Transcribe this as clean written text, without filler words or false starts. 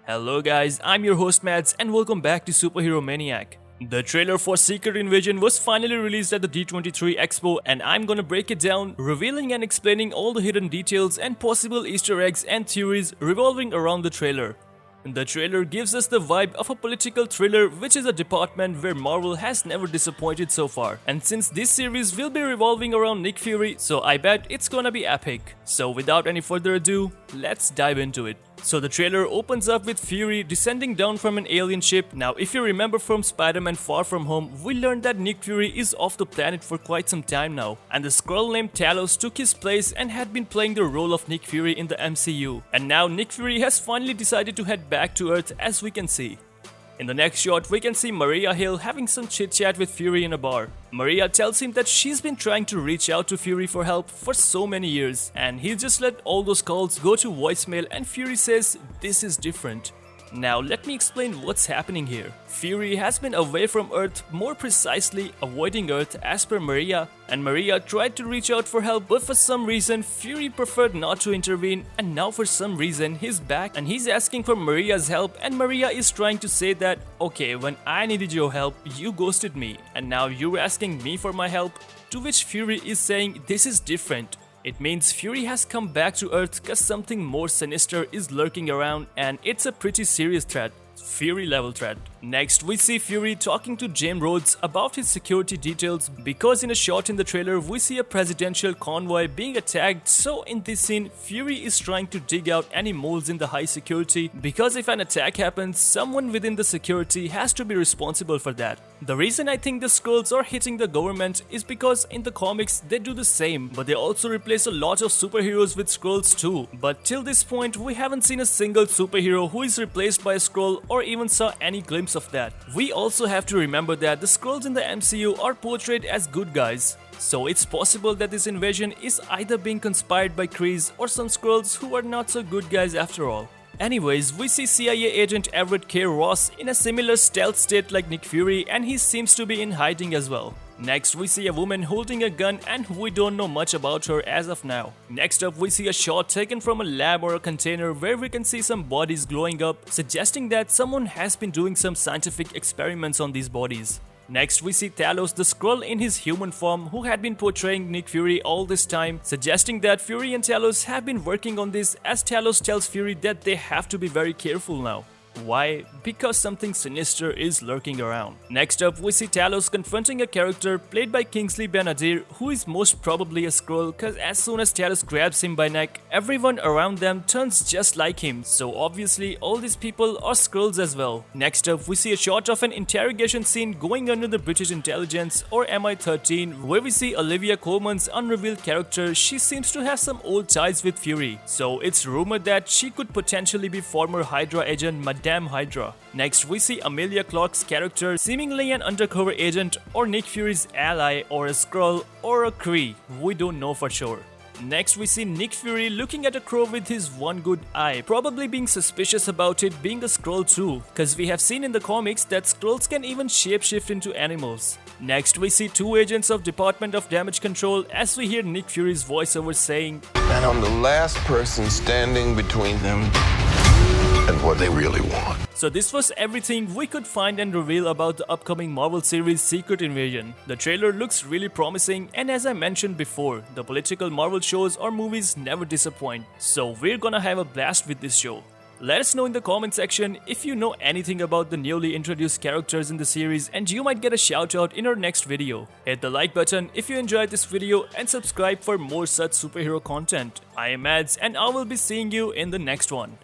Hello guys, I'm your host Mads and welcome back to Superhero Maniac. The trailer for Secret Invasion was finally released at the D23 Expo and I'm gonna break it down, revealing and explaining all the hidden details and possible Easter eggs and theories revolving around the trailer. The trailer gives us the vibe of a political thriller, which is a department where Marvel has never disappointed so far. And since this series will be revolving around Nick Fury, so I bet it's gonna be epic. So without any further ado, let's dive into it. So the trailer opens up with Fury descending down from an alien ship. Now if you remember from Spider-Man Far From Home, we learned that Nick Fury is off the planet for quite some time now. And the Skrull named Talos took his place and had been playing the role of Nick Fury in the MCU. And now Nick Fury has finally decided to head back to Earth, as we can see. In the next shot, we can see Maria Hill having some chit-chat with Fury in a bar. Maria tells him that she's been trying to reach out to Fury for help for so many years, and he just let all those calls go to voicemail, and Fury says, "This is different." Now let me explain what's happening here. Fury has been away from Earth, more precisely avoiding Earth as per Maria, and Maria tried to reach out for help, but for some reason Fury preferred not to intervene, and now for some reason he's back and he's asking for Maria's help, and Maria is trying to say that, okay, when I needed your help, you ghosted me, and now you're asking me for my help, to which Fury is saying this is different. It means Fury has come back to Earth cause something more sinister is lurking around, and it's a pretty serious threat. Fury level threat. Next, we see Fury talking to James Rhodes about his security details, because in a shot in the trailer we see a presidential convoy being attacked. So in this scene, Fury is trying to dig out any moles in the high security, because if an attack happens, someone within the security has to be responsible for that. The reason I think the Skrulls are hitting the government is because in the comics they do the same, but they also replace a lot of superheroes with Skrulls too. But till this point we haven't seen a single superhero who is replaced by a Skrull, or even saw any glimpse of that. We also have to remember that the Skrulls in the MCU are portrayed as good guys. So it's possible that this invasion is either being conspired by Kree or some Skrulls who are not so good guys after all. Anyways, we see CIA agent Everett K. Ross in a similar stealth state like Nick Fury, and he seems to be in hiding as well. Next, we see a woman holding a gun, and we don't know much about her as of now. Next up, we see a shot taken from a lab or a container where we can see some bodies glowing up, suggesting that someone has been doing some scientific experiments on these bodies. Next, we see Talos the Skrull in his human form, who had been portraying Nick Fury all this time, suggesting that Fury and Talos have been working on this, as Talos tells Fury that they have to be very careful now. Why? Because something sinister is lurking around. Next up, we see Talos confronting a character played by Kingsley Ben-Adir, who is most probably a Skrull, cause as soon as Talos grabs him by neck, everyone around them turns just like him, so obviously all these people are Skrulls as well. Next up, we see a shot of an interrogation scene going under the British intelligence, or MI13, where we see Olivia Colman's unrevealed character. She seems to have some old ties with Fury, so it's rumored that she could potentially be former Hydra agent Madame Hydra. Next, we see Emilia Clarke's character, seemingly an undercover agent or Nick Fury's ally, or a Skrull or a Kree. We don't know for sure. Next, we see Nick Fury looking at a crow with his one good eye, probably being suspicious about it being a Skrull too, cause we have seen in the comics that Skrulls can even shapeshift into animals. Next, we see two agents of Department of Damage Control as we hear Nick Fury's voiceover saying, "And I'm the last person standing between them and what they really want." So this was everything we could find and reveal about the upcoming Marvel series Secret Invasion. The trailer looks really promising, and as I mentioned before, the political Marvel shows or movies never disappoint. So we're gonna have a blast with this show. Let us know in the comment section if you know anything about the newly introduced characters in the series, and you might get a shout out in our next video. Hit the like button if you enjoyed this video and subscribe for more such superhero content. I am Mads, and I will be seeing you in the next one.